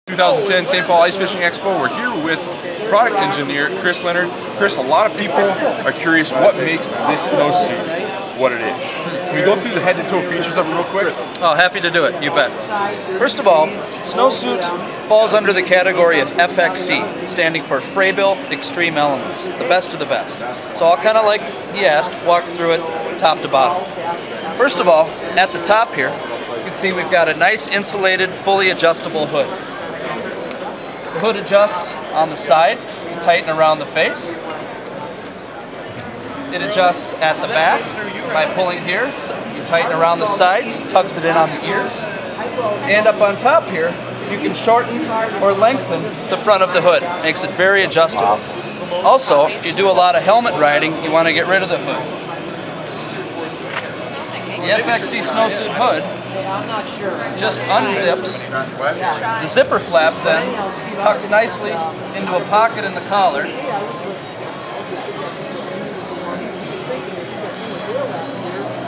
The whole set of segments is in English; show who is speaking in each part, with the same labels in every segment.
Speaker 1: 2010 St. Paul Ice Fishing Expo. We're here with product engineer Chris Leonard. Chris, a lot of people are curious what makes this snowsuit what it is. Can we go through the head-to-toe features of it real quick?
Speaker 2: Oh, happy to do it, you bet. First of all, Snowsuit falls under the category of FXE, standing for Fraybill Extreme Elements, the best of the best. So I'll kind of, like he asked, walk through it top to bottom. First of all, at the top here, you can see we've got a nice insulated, fully adjustable hood. The hood adjusts on the sides to tighten around the face. It adjusts at the back by pulling here. You tighten around the sides, tucks it in on the ears. And up on top here, you can shorten or lengthen the front of the hood. Makes it very adjustable. Also, if you do a lot of helmet riding, you want to get rid of the hood. The FXE Snosuit hood just unzips. The zipper flap then tucks nicely into a pocket in the collar.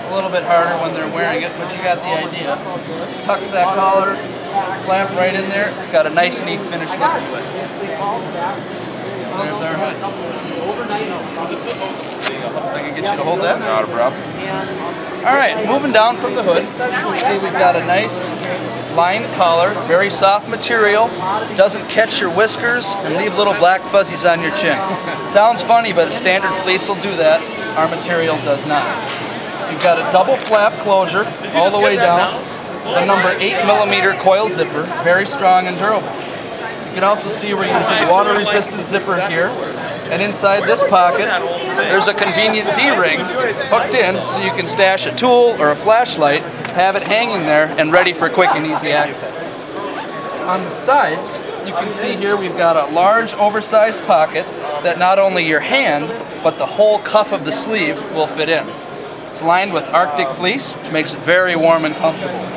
Speaker 2: A little bit harder when they're wearing it, but you got the idea. Tucks that collar flap right in there. It's got a nice, neat finish look to it. There's our hood. I can get you to hold that.
Speaker 1: Not a problem.
Speaker 2: Alright, moving down from the hood, you can see we've got a nice lined collar, very soft material, doesn't catch your whiskers and leave little black fuzzies on your chin. Sounds funny, but a standard fleece will do that. Our material does not. You've got a double flap closure all the way down, a number 8mm coil zipper, very strong and durable. You can also see we're using water-resistant zipper here, and inside this pocket there's a convenient D-ring hooked in so you can stash a tool or a flashlight, have it hanging there and ready for quick and easy access. On the sides, you can see here we've got a large oversized pocket that not only your hand, but the whole cuff of the sleeve will fit in. It's lined with Arctic fleece, which makes it very warm and comfortable.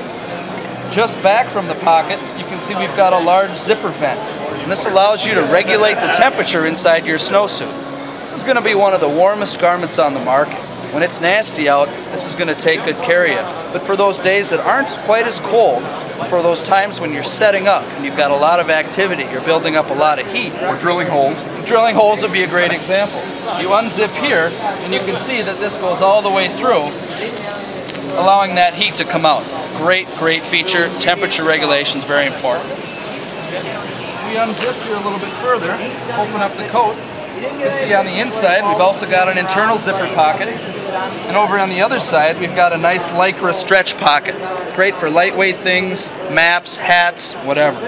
Speaker 2: Just back from the pocket, you can see we've got a large zipper vent. And this allows you to regulate the temperature inside your snowsuit. This is going to be one of the warmest garments on the market. When it's nasty out, this is going to take good care of you. But for those days that aren't quite as cold, for those times when you're setting up and you've got a lot of activity, you're building up a lot of heat.
Speaker 1: Or drilling holes.
Speaker 2: Drilling holes would be a great example. You unzip here and you can see that this goes all the way through, allowing that heat to come out. Great, great feature. Temperature regulation is very important. We unzip here a little bit further, open up the coat. You can see on the inside we've also got an internal zipper pocket, and over on the other side we've got a nice Lycra stretch pocket. Great for lightweight things, maps, hats, whatever.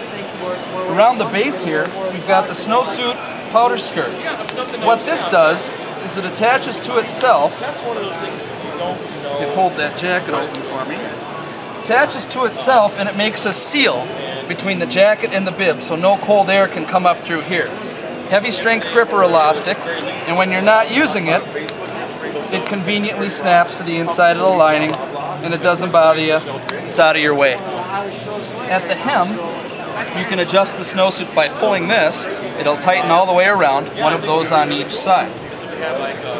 Speaker 2: Around the base here we've got the Snowsuit powder skirt. What this does is it attaches to itself. Hold that jacket open for me. Attaches to itself and it makes a seal between the jacket and the bib so no cold air can come up through here. Heavy strength gripper elastic, and when you're not using it, it conveniently snaps to the inside of the lining and it doesn't bother you. It's out of your way. At the hem, you can adjust the snowsuit by pulling this. It'll tighten all the way around, one of those on each side.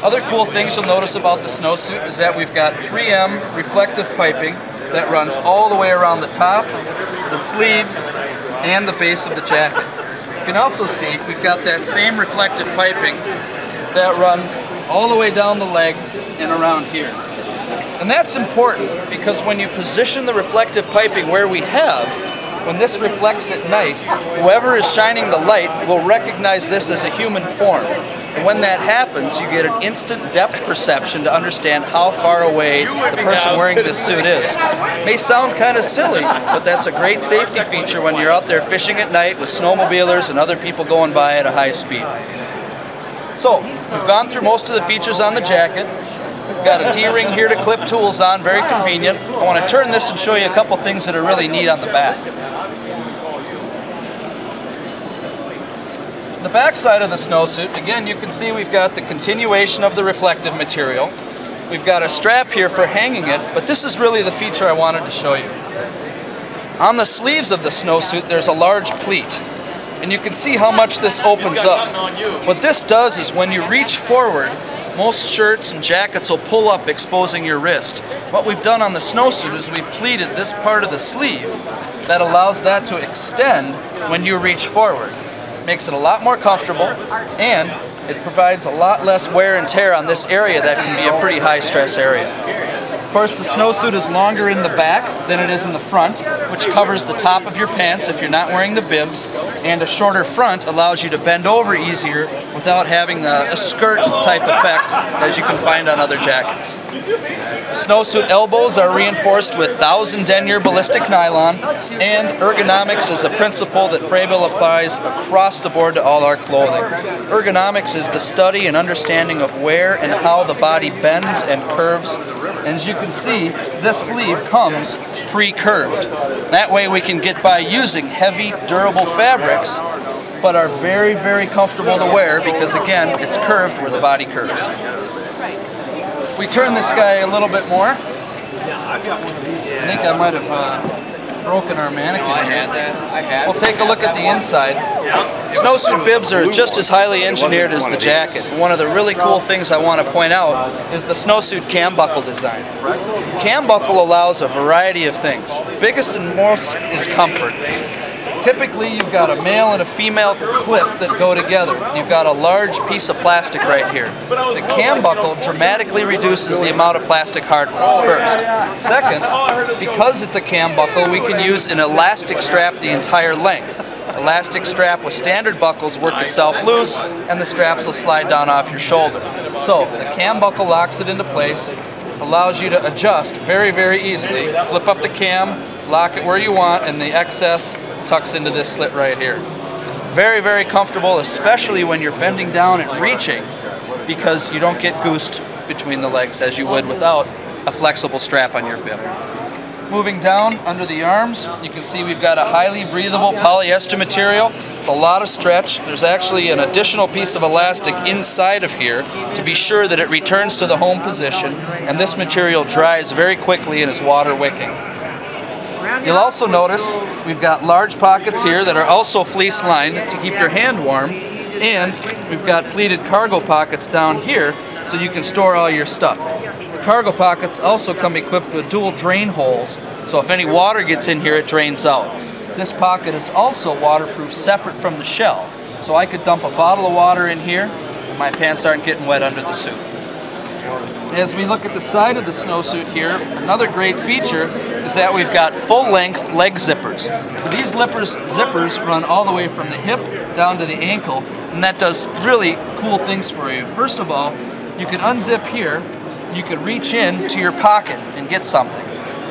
Speaker 2: Other cool things you'll notice about the snowsuit is that we've got 3M reflective piping that runs all the way around the top, the sleeves, and the base of the jacket. You can also see we've got that same reflective piping that runs all the way down the leg and around here. And that's important because when you position the reflective piping where we have, when this reflects at night, whoever is shining the light will recognize this as a human form. And when that happens, you get an instant depth perception to understand how far away the person wearing this suit is. It may sound kind of silly, but that's a great safety feature when you're out there fishing at night with snowmobilers and other people going by at a high speed. So, we've gone through most of the features on the jacket. We've got a D-ring here to clip tools on, very convenient. I want to turn this and show you a couple things that are really neat on the back. The back side of the snowsuit, again, you can see we've got the continuation of the reflective material. We've got a strap here for hanging it, but this is really the feature I wanted to show you. On the sleeves of the snowsuit, there's a large pleat, and you can see how much this opens up. What this does is when you reach forward, most shirts and jackets will pull up, exposing your wrist. What we've done on the Snowsuit is we pleated this part of the sleeve that allows that to extend when you reach forward. Makes it a lot more comfortable, and it provides a lot less wear and tear on this area that can be a pretty high stress area. Of course, the Snowsuit is longer in the back than it is in the front, which covers the top of your pants if you're not wearing the bibs, and a shorter front allows you to bend over easier without having a skirt type effect as you can find on other jackets. The Snowsuit elbows are reinforced with 1000 denier ballistic nylon, and ergonomics is a principle that Frabill applies across the board to all our clothing. Ergonomics is the study and understanding of where and how the body bends and curves. And as you can see, this sleeve comes pre-curved. That way we can get by using heavy, durable fabrics, but are very, very comfortable to wear because, again, it's curved where the body curves. If we turn this guy a little bit more, I think I might have broken our mannequin here. We'll take a look at the inside. Snowsuit bibs are just as highly engineered as the jacket. One of the really cool things I want to point out is the Snowsuit cam buckle design. Cam buckle allows a variety of things. Biggest and most is comfort. Typically, you've got a male and a female clip that go together. You've got a large piece of plastic right here. The cam buckle dramatically reduces the amount of plastic hardware, first. Second, because it's a cam buckle, we can use an elastic strap the entire length. Elastic strap with standard buckles work itself loose, and the straps will slide down off your shoulder. So, the cam buckle locks it into place, allows you to adjust very, very easily. Flip up the cam, lock it where you want, and the excess tucks into this slit right here. Very, very comfortable, especially when you're bending down and reaching, because you don't get goosed between the legs as you would without a flexible strap on your bib. Moving down under the arms, you can see we've got a highly breathable polyester material, a lot of stretch. There's actually an additional piece of elastic inside of here to be sure that it returns to the home position, and this material dries very quickly and is water wicking. You'll also notice we've got large pockets here that are also fleece lined to keep your hand warm, and we've got pleated cargo pockets down here so you can store all your stuff. The cargo pockets also come equipped with dual drain holes, so if any water gets in here, it drains out. This pocket is also waterproof separate from the shell, so I could dump a bottle of water in here and my pants aren't getting wet under the suit. As we look at the side of the Snowsuit here, another great feature is that we've got full-length leg zippers. So these zippers run all the way from the hip down to the ankle, and that does really cool things for you. First of all, you can unzip here, you can reach in to your pocket and get something.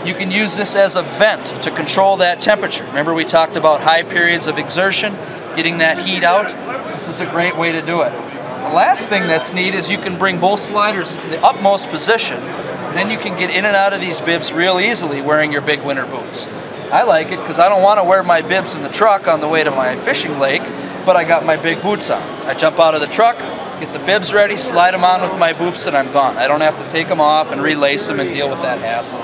Speaker 2: You can use this as a vent to control that temperature. Remember we talked about high periods of exertion, getting that heat out? This is a great way to do it. The last thing that's neat is you can bring both sliders in the utmost position, and then you can get in and out of these bibs real easily wearing your big winter boots. I like it because I don't want to wear my bibs in the truck on the way to my fishing lake, but I got my big boots on. I jump out of the truck, get the bibs ready, slide them on with my boots, and I'm gone. I don't have to take them off and relace them and deal with that hassle.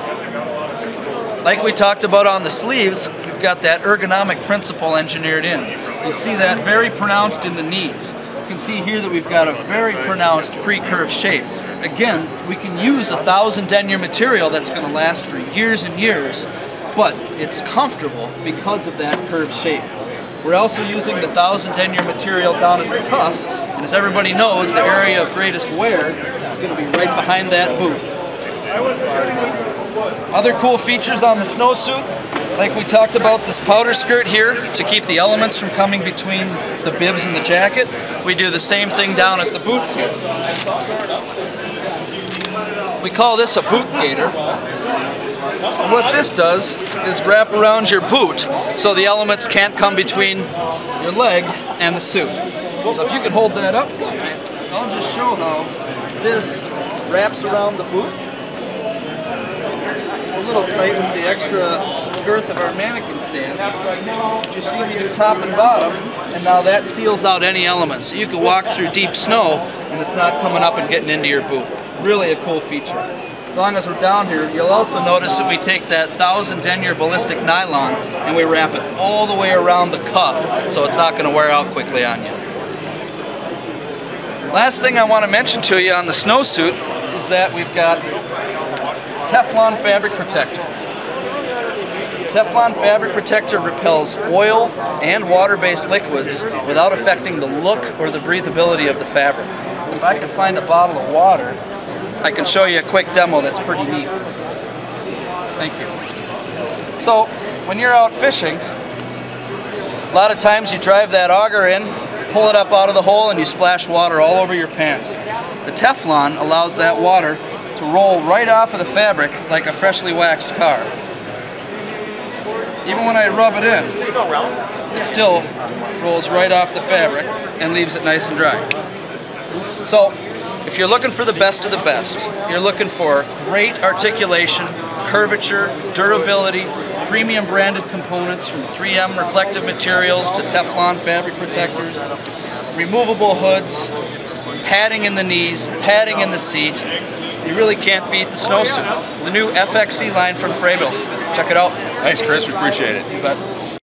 Speaker 2: Like we talked about on the sleeves, we've got that ergonomic principle engineered in. You see that very pronounced in the knees. You can see here that we've got a very pronounced pre-curved shape. Again, we can use 1000 denier material that's going to last for years and years, but it's comfortable because of that curved shape. We're also using the 1000 denier material down at the cuff, and as everybody knows, the area of greatest wear is going to be right behind that boot. Other cool features on the Snowsuit, like we talked about this powder skirt here to keep the elements from coming between the bibs and the jacket. We do the same thing down at the boots here. We call this a boot gator. And what this does is wrap around your boot so the elements can't come between your leg and the suit. So if you could hold that up, I'll just show how this wraps around the boot. A little tight with the extra girth of our mannequin stand. But you see we do top and bottom, and now that seals out any elements. So you can walk through deep snow and it's not coming up and getting into your boot. Really a cool feature. As long as we're down here, you'll also notice that we take that 1000 denier ballistic nylon and we wrap it all the way around the cuff so it's not going to wear out quickly on you. Last thing I want to mention to you on the Snowsuit is that we've got Teflon fabric protector. Teflon fabric protector repels oil and water-based liquids without affecting the look or the breathability of the fabric. If I can find a bottle of water, I can show you a quick demo that's pretty neat. Thank you. So, when you're out fishing, a lot of times you drive that auger in, pull it up out of the hole, and you splash water all over your pants. The Teflon allows that water to roll right off of the fabric like a freshly waxed car. Even when I rub it in, it still rolls right off the fabric and leaves it nice and dry. So, if you're looking for the best of the best, you're looking for great articulation, curvature, durability, premium branded components from 3M reflective materials to Teflon fabric protectors, removable hoods, padding in the knees, padding in the seat, you really can't beat the Snowsuit. The new FXE line from Frabil. Check it out.
Speaker 1: Thanks, Chris. We appreciate it.
Speaker 2: You bet.